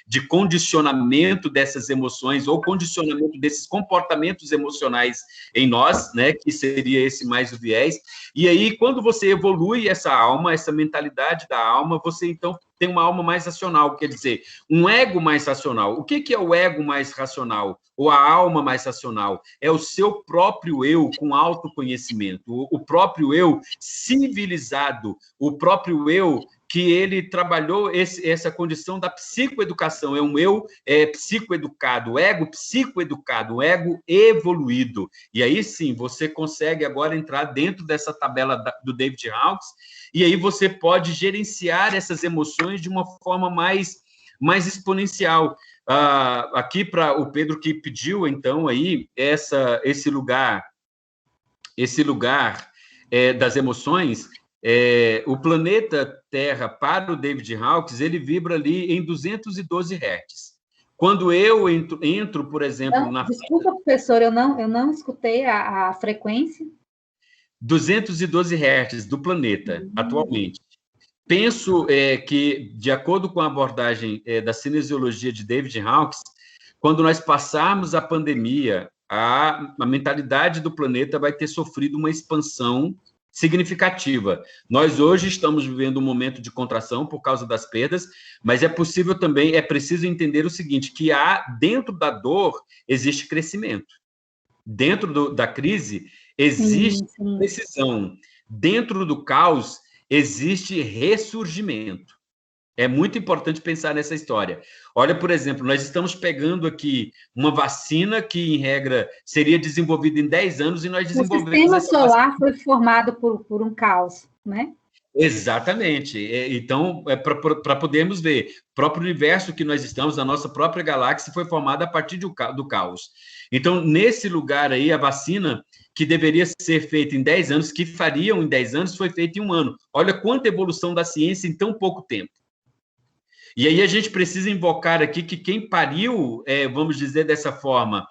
de condicionamento dessas emoções ou condicionamento desses comportamentos emocionais em nós, né, que seria esse mais o viés. E aí, quando você evolui essa alma, essa mentalidade da alma, você então tem uma alma mais racional, quer dizer, um ego mais racional. O que é o ego mais racional? Ou a alma mais racional? É o seu próprio eu com autoconhecimento, o próprio eu civilizado, o próprio eu que ele trabalhou essa condição da psicoeducação, é um eu psicoeducado, o ego psicoeducado, o ego evoluído. E aí sim, você consegue agora entrar dentro dessa tabela do David Hawkes, e aí você pode gerenciar essas emoções de uma forma mais exponencial. Aqui para o Pedro que pediu, então, aí, esse lugar das emoções, o planeta Terra, para o David Hawkes, ele vibra ali em 212 Hz. Quando eu entro, por exemplo, não, desculpa, professor, eu não escutei a frequência. 212 Hz do planeta, atualmente. Penso que, de acordo com a abordagem da cinesiologia de David Hawkes, quando nós passarmos a pandemia, a mentalidade do planeta vai ter sofrido uma expansão significativa. Nós hoje estamos vivendo um momento de contração por causa das perdas, mas é possível também, é preciso entender o seguinte, que dentro da dor existe crescimento. Dentro da crise existe decisão. Dentro do caos existe ressurgimento. É muito importante pensar nessa história. Olha, por exemplo, nós estamos pegando aqui uma vacina que, em regra, seria desenvolvida em 10 anos e nós desenvolvemos... O sistema solar foi formado por um caos, né? Exatamente. Então, para podermos ver, o próprio universo que nós estamos, a nossa própria galáxia, foi formada a partir do caos. Então, nesse lugar aí, a vacina que deveria ser feita em 10 anos, que fariam em 10 anos, foi feita em 1 ano. Olha quanta evolução da ciência em tão pouco tempo. E aí a gente precisa invocar aqui que quem pariu, vamos dizer dessa forma,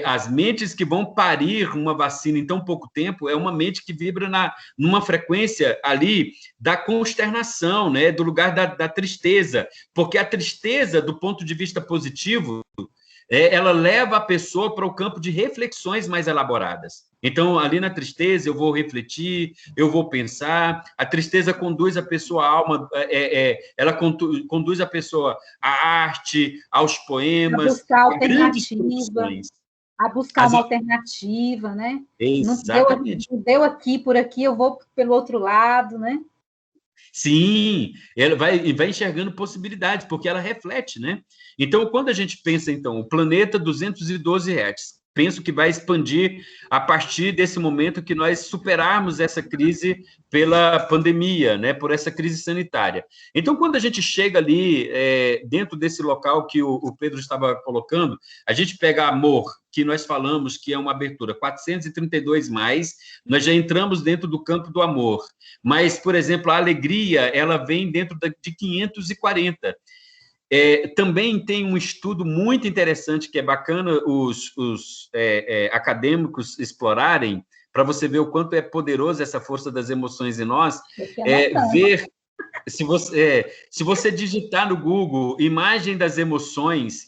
as mentes que vão parir uma vacina em tão pouco tempo, é uma mente que vibra numa frequência ali da consternação, né? Do lugar da tristeza, porque a tristeza, do ponto de vista positivo, ela leva a pessoa para o campo de reflexões mais elaboradas. Então, ali na tristeza, eu vou refletir, eu vou pensar, a tristeza conduz a pessoa à alma, ela conduz a pessoa à arte, aos poemas, a buscar alternativa, a buscar uma alternativa, né? Exatamente. Não deu aqui, por aqui, eu vou pelo outro lado, né? Sim, ela vai enxergando possibilidades, porque ela reflete, né? Então, quando a gente pensa, então, o planeta 212 Hz, penso que vai expandir a partir desse momento que nós superarmos essa crise pela pandemia, né? Por essa crise sanitária. Então, quando a gente chega ali, dentro desse local que o Pedro estava colocando, a gente pega amor, que nós falamos que é uma abertura 432 mais, nós já entramos dentro do campo do amor. Mas, por exemplo, a alegria, ela vem dentro de 540. Também tem um estudo muito interessante, que é bacana os acadêmicos explorarem, para você ver o quanto é poderosa essa força das emoções em nós, ver... Se você digitar no Google imagem das emoções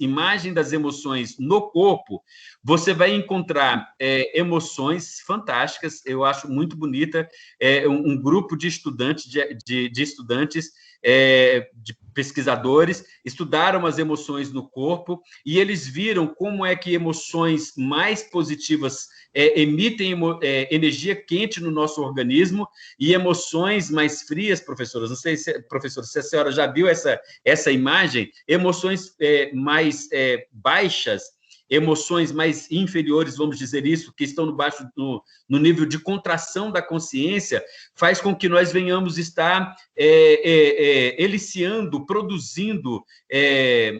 no corpo, você vai encontrar emoções fantásticas, eu acho muito bonita, um grupo de estudantes, de pesquisadores, estudaram as emoções no corpo e eles viram como é que emoções mais positivas emitem energia quente no nosso organismo e emoções mais frias, professora, não sei se a senhora já viu essa imagem, emoções mais baixas, emoções mais inferiores, vamos dizer isso, que estão no nível de contração da consciência, faz com que nós venhamos estar eliciando, produzindo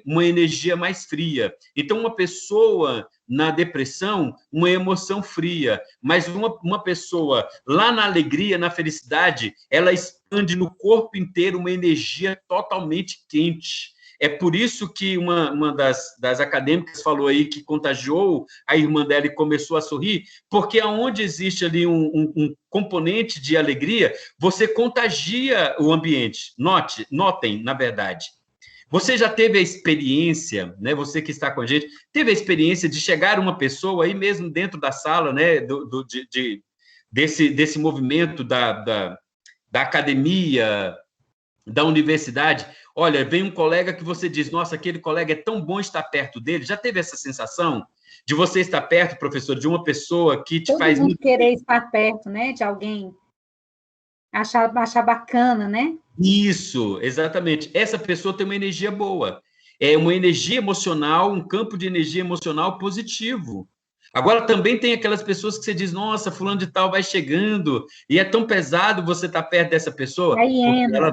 uma energia mais fria. Então, uma pessoa na depressão, uma emoção fria, mas uma pessoa lá na alegria, na felicidade, ela expande no corpo inteiro uma energia totalmente quente. É por isso que uma das acadêmicas falou aí que contagiou a irmã dela e começou a sorrir, porque aonde existe ali um componente de alegria, você contagia o ambiente. Notem, na verdade. Você já teve a experiência, né? Você que está com a gente, teve a experiência de chegar uma pessoa aí mesmo dentro da sala, né? Desse movimento da academia, da universidade, olha, vem um colega que você diz, nossa, aquele colega é tão bom estar perto dele. Já teve essa sensação de você estar perto, professor, de uma pessoa que te Todo faz mundo muito querer bem? estar perto, né, de alguém, achar bacana, né? Isso, exatamente. Essa pessoa tem uma energia boa. É uma energia emocional, um campo de energia emocional positivo. Agora, também tem aquelas pessoas que você diz, nossa, fulano de tal vai chegando, e é tão pesado você estar perto dessa E a pessoa, porque hiena,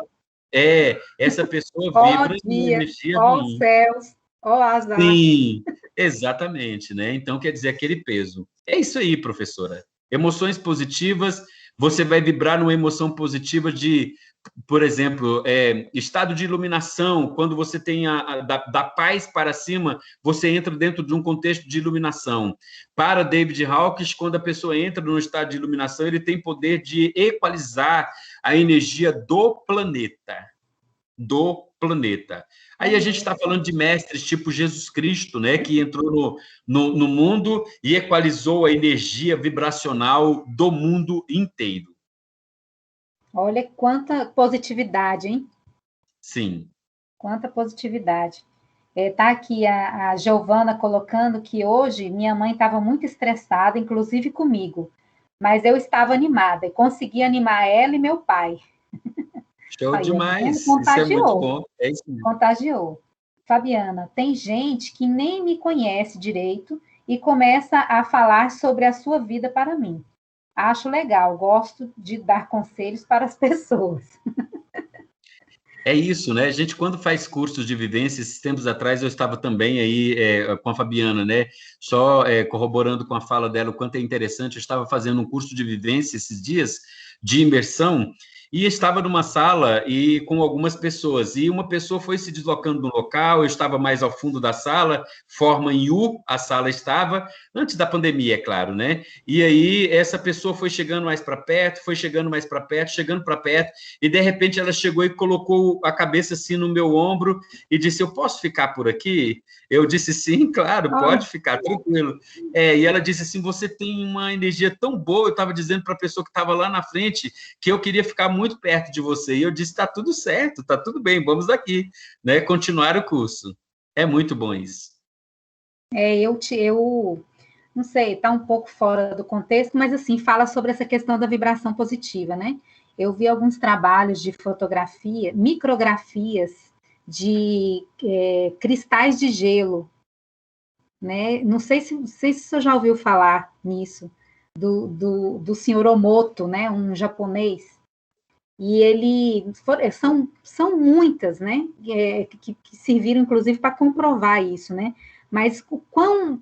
essa pessoa ó vibra em dia, energia ó ruim. céus, ó azar. Sim, exatamente, né? Então, quer dizer, aquele peso. É isso aí, professora. Emoções positivas, você vai vibrar numa emoção positiva de, por exemplo, estado de iluminação. Quando você tem da paz para cima, você entra dentro de um contexto de iluminação. Para David Hawkins, quando a pessoa entra num estado de iluminação, ele tem poder de equalizar a energia do planeta. Aí a gente está falando de mestres tipo Jesus Cristo, né, que entrou no mundo e equalizou a energia vibracional do mundo inteiro. Olha quanta positividade, hein? Sim. Quanta positividade. Tá aqui a Giovana colocando que hoje minha mãe estava muito estressada, inclusive comigo, mas eu estava animada e consegui animar ela e meu pai. Show Aí, demais. Isso é muito contagiou, bom. É isso mesmo. contagiou. Fabiana, tem gente que nem me conhece direito e começa a falar sobre a sua vida para mim. Acho legal, gosto de dar conselhos para as pessoas. É isso, né? A gente, quando faz cursos de vivência, esses tempos atrás eu estava também aí com a Fabiana, né? Só corroborando com a fala dela, o quanto é interessante. Eu estava fazendo um curso de vivência esses dias, de imersão, e estava numa sala e com algumas pessoas. E uma pessoa foi se deslocando no local, eu estava mais ao fundo da sala, forma em U, a sala estava, antes da pandemia, é claro, né? E aí essa pessoa foi chegando mais para perto, foi chegando mais para perto, chegando para perto, e de repente ela chegou e colocou a cabeça assim no meu ombro e disse, eu posso ficar por aqui? Eu disse, sim, claro, Ai, pode ficar, tranquilo. E ela disse assim, você tem uma energia tão boa, eu estava dizendo para a pessoa que estava lá na frente que eu queria ficar muito perto de você, e eu disse, está tudo certo, está tudo bem, vamos aqui, né, continuar o curso. É muito bom isso. eu não sei, está um pouco fora do contexto, mas assim, fala sobre essa questão da vibração positiva, né? Eu vi alguns trabalhos de fotografia, micrografias de cristais de gelo, né? Não sei se você já ouviu falar nisso, do senhor Omoto, né? Um japonês. E são muitas, né? Que serviram, inclusive, para comprovar isso, né? Mas o quão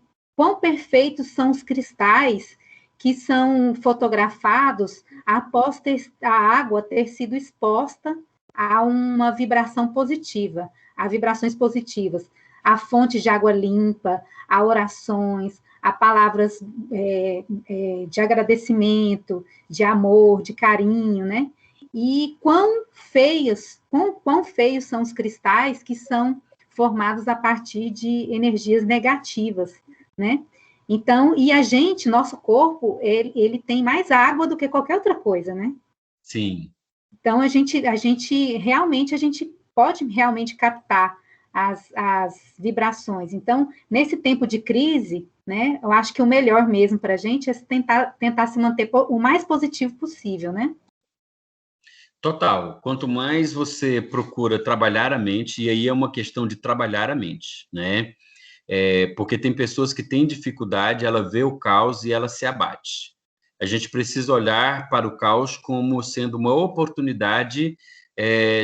perfeitos são os cristais que são fotografados após a água ter sido exposta a uma vibração positiva, a vibrações positivas, a fontes de água limpa, a orações, a palavras de agradecimento, de amor, de carinho, né? E quão feios são os cristais que são formados a partir de energias negativas, né? Então, e a gente, nosso corpo, ele tem mais água do que qualquer outra coisa, né? Sim. Então, a gente pode realmente captar as vibrações. Então, nesse tempo de crise, né, eu acho que o melhor mesmo para a gente é tentar se manter o mais positivo possível, né? Total. Quanto mais você procura trabalhar a mente, e aí é uma questão de trabalhar a mente, né? Porque tem pessoas que têm dificuldade, ela vê o caos e ela se abate. A gente precisa olhar para o caos como sendo uma oportunidade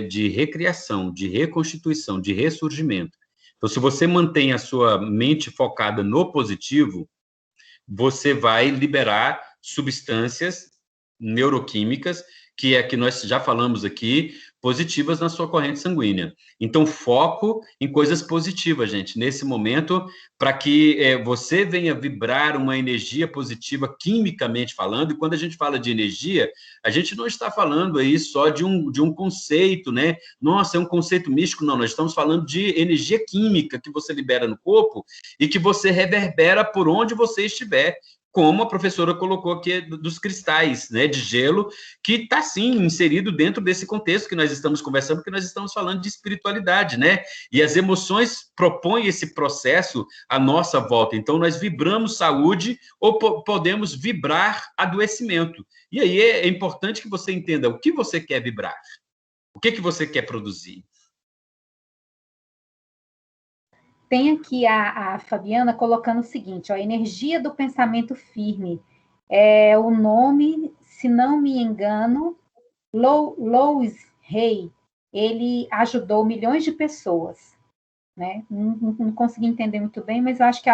de recriação, de reconstituição, de ressurgimento. Então, se você mantém a sua mente focada no positivo, você vai liberar substâncias neuroquímicas, que é que nós já falamos aqui, positivas na sua corrente sanguínea. Então, foco em coisas positivas, gente, nesse momento, para que você venha vibrar uma energia positiva, quimicamente falando, e quando a gente fala de energia, a gente não está falando aí só de um conceito, né? Nossa, é um conceito místico, não, nós estamos falando de energia química que você libera no corpo e que você reverbera por onde você estiver. como a professora colocou aqui, dos cristais, né, de gelo, que está, sim, inserido dentro desse contexto que nós estamos conversando, porque nós estamos falando de espiritualidade, né? E as emoções propõem esse processo à nossa volta. Então, nós vibramos saúde ou podemos vibrar adoecimento. E aí é importante que você entenda o que você quer vibrar, o que você quer produzir. Tem aqui a Fabiana colocando o seguinte, ó, energia do pensamento firme. É o nome, se não me engano, Louis Hay. Ele ajudou milhões de pessoas, né? Não consegui entender muito bem, mas eu acho que é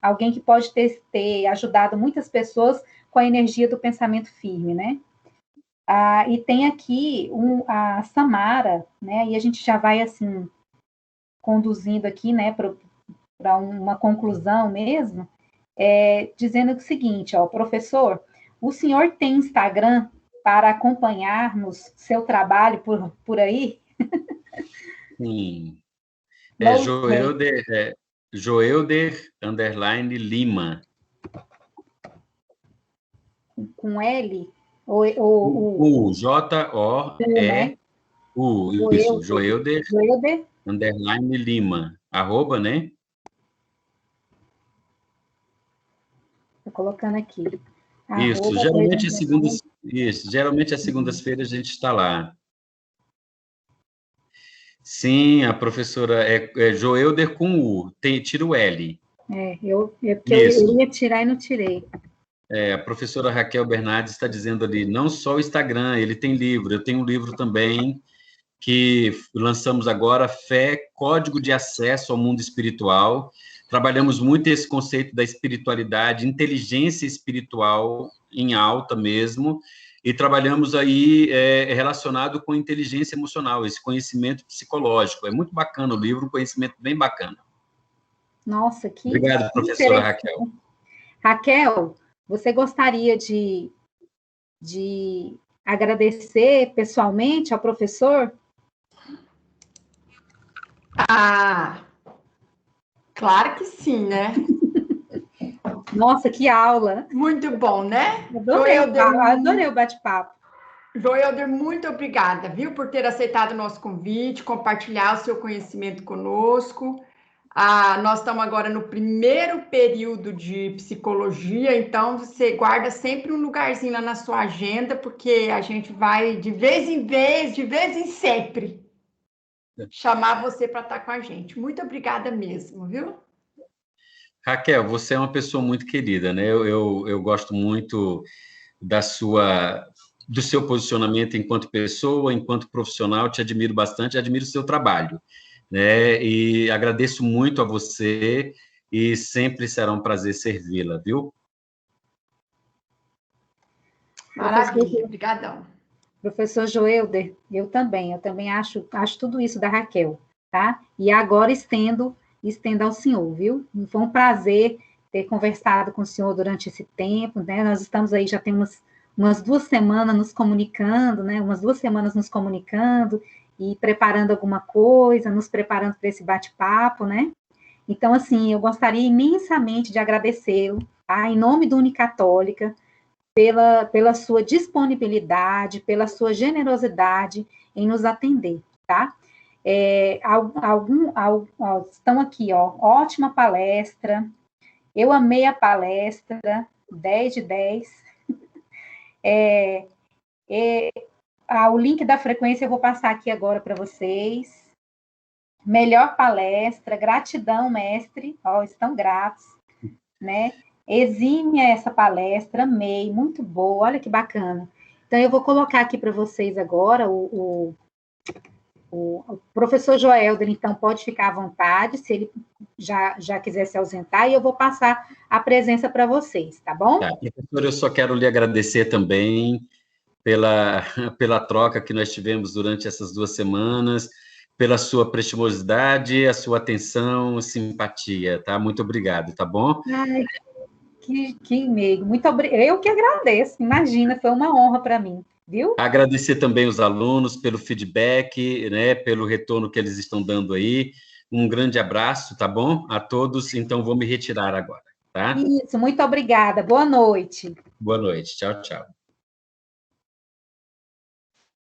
alguém que pode ter ajudado muitas pessoas com a energia do pensamento firme, né? E tem aqui a Samara, né? E a gente já vai, assim, conduzindo aqui, né, para uma conclusão mesmo, dizendo o seguinte, ó, professor, o senhor tem Instagram para acompanharmos seu trabalho por aí? Sim. Joelder underline Lima. Com L? Ou J-O-E-U, né? isso, Joelder underline Lima, @, né? Estou colocando aqui. Isso, geralmente às segundas-feiras a gente está lá. Sim, a professora é Joelder com U, tira o L. Eu ia tirar e não tirei. A professora Raquel Bernardes está dizendo ali, não só o Instagram, ele tem livro, eu tenho um livro também, que lançamos agora, Fé, Código de Acesso ao Mundo Espiritual. Trabalhamos muito esse conceito da espiritualidade, inteligência espiritual em alta mesmo, e trabalhamos aí relacionado com inteligência emocional, esse conhecimento psicológico. É muito bacana o livro, um conhecimento bem bacana. Nossa, que Obrigado, professora Raquel. Raquel, você gostaria de agradecer pessoalmente ao professor? Claro que sim, né? Nossa, que aula! Muito bom, né? Adorei o bate-papo. Joelder, muito obrigada, viu, por ter aceitado o nosso convite, compartilhar o seu conhecimento conosco. Nós estamos agora no primeiro período de psicologia, então você guarda sempre um lugarzinho lá na sua agenda, porque a gente vai de vez em sempre, chamar você para estar com a gente. Muito obrigada mesmo, viu? Raquel, você é uma pessoa muito querida, né? Eu gosto muito do seu posicionamento enquanto pessoa, enquanto profissional, te admiro bastante, admiro o seu trabalho, né? E agradeço muito a você e sempre será um prazer servi-la, viu? Maravilha, obrigadão. Professor Joelder, eu também acho tudo isso da Raquel, tá? E agora estendo ao senhor, viu? Foi um prazer ter conversado com o senhor durante esse tempo, né? Nós estamos aí, já temos umas 2 semanas nos comunicando, né? Umas 2 semanas nos comunicando e preparando alguma coisa, nos preparando para esse bate-papo, né? Então, assim, eu gostaria imensamente de agradecê-lo, tá? Em nome do Unicatólica, pela sua disponibilidade, pela sua generosidade em nos atender, tá? Estão aqui, ó, ótima palestra, eu amei a palestra, 10 de 10. O link da frequência eu vou passar aqui agora para vocês. Melhor palestra, gratidão, mestre, ó, estão gratos, né? Exímia essa palestra, amei, muito boa, olha que bacana. Então, eu vou colocar aqui para vocês agora o professor Joelder, então, pode ficar à vontade, se ele já quiser se ausentar, e eu vou passar a presença para vocês, tá bom? Professor, eu só quero lhe agradecer também pela troca que nós tivemos durante essas 2 semanas, pela sua prestimosidade, a sua atenção, simpatia, tá? Muito obrigado, tá bom? Ai, que meigo, muito obrigada. Eu que agradeço, imagina, foi uma honra para mim, viu? Agradecer também os alunos pelo feedback, né, pelo retorno que eles estão dando aí. Um grande abraço, tá bom? A todos, então vou me retirar agora. tá? Isso, muito obrigada. Boa noite. Boa noite. Tchau, tchau.